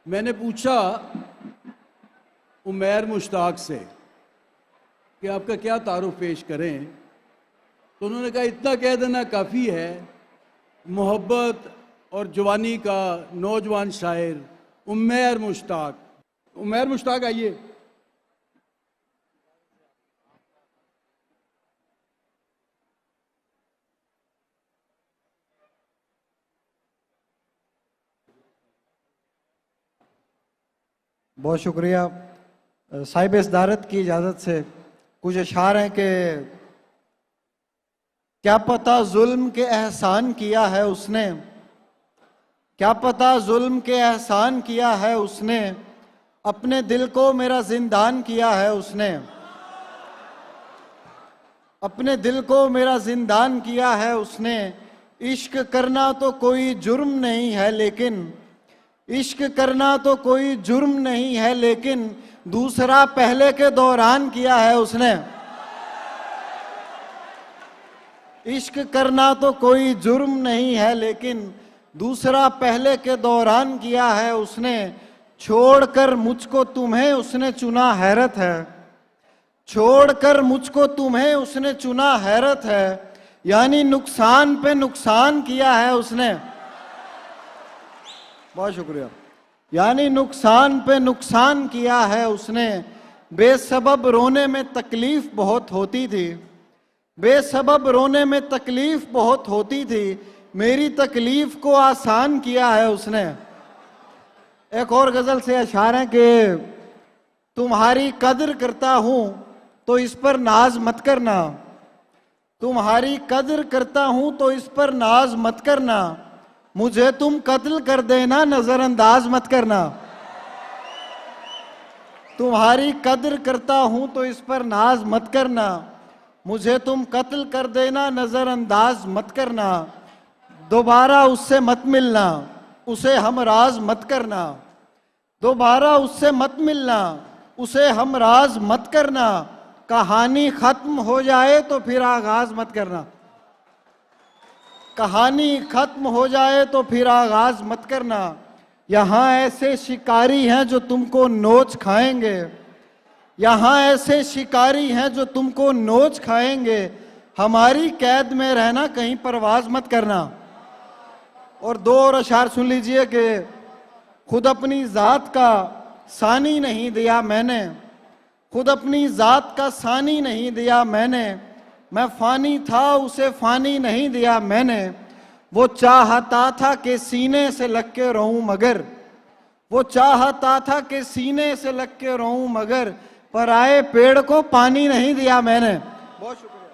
मैंने पूछा उमैर मुश्ताक से कि आपका क्या तारुफ पेश करें, तो उन्होंने कहा इतना कह देना काफ़ी है, मोहब्बत और जवानी का नौजवान शायर उमैर मुश्ताक। उमैर मुश्ताक आइए। बहुत शुक्रिया साहिब इस्दारत की इजाज़त से कुछ अशार हैं कि क्या पता जुल्म के एहसान किया है उसने, क्या पता जुल्म के एहसान किया है उसने, अपने दिल को मेरा जिंदान किया है उसने, अपने दिल को मेरा जिंदान किया है उसने। इश्क करना तो कोई जुर्म नहीं है लेकिन, इश्क करना तो कोई जुर्म नहीं है लेकिन दूसरा पहले के दौरान किया है उसने। इश्क करना तो कोई जुर्म नहीं है लेकिन दूसरा पहले के दौरान किया है उसने। छोड़कर मुझको तुम्हें उसने चुना हैरत है, छोड़कर मुझको तुम्हें उसने चुना हैरत है, यानी नुकसान पे नुकसान किया है उसने। बहुत शुक्रिया। यानी नुकसान पे नुकसान किया है उसने। बेसबब रोने में तकलीफ बहुत होती थी, बेसबब रोने में तकलीफ बहुत होती थी, मेरी तकलीफ को आसान किया है उसने। एक और गजल से अशार है कि तुम्हारी कदर करता हूं तो इस पर नाज मत करना, तुम्हारी कदर करता हूं तो इस पर नाज मत करना, मुझे तुम कत्ल कर देना नजरअंदाज मत करना। तुम्हारी कदर करता हूं तो इस पर नाज मत करना, मुझे तुम कत्ल कर देना नजरअंदाज मत करना। दोबारा उससे मत मिलना, उसे हमराज मत करना, दोबारा उससे मत मिलना, उसे हमराज मत करना। कहानी खत्म हो जाए तो फिर आगाज मत करना, कहानी खत्म हो जाए तो फिर आगाज मत करना। यहां ऐसे शिकारी हैं जो तुमको नोच खाएंगे, यहां ऐसे शिकारी हैं जो तुमको नोच खाएंगे, हमारी कैद में रहना कहीं परवाज मत करना। और दो और अशार सुन लीजिए कि खुद अपनी जात का सानी नहीं दिया मैंने, खुद अपनी जात का सानी नहीं दिया मैंने, मैं फानी था उसे फानी नहीं दिया मैंने। वो चाहता था कि सीने से लग के रहूं मगर, वो चाहता था कि सीने से लग के रहूं मगर, पर आए पेड़ को पानी नहीं दिया मैंने। बहुत शुक्रिया।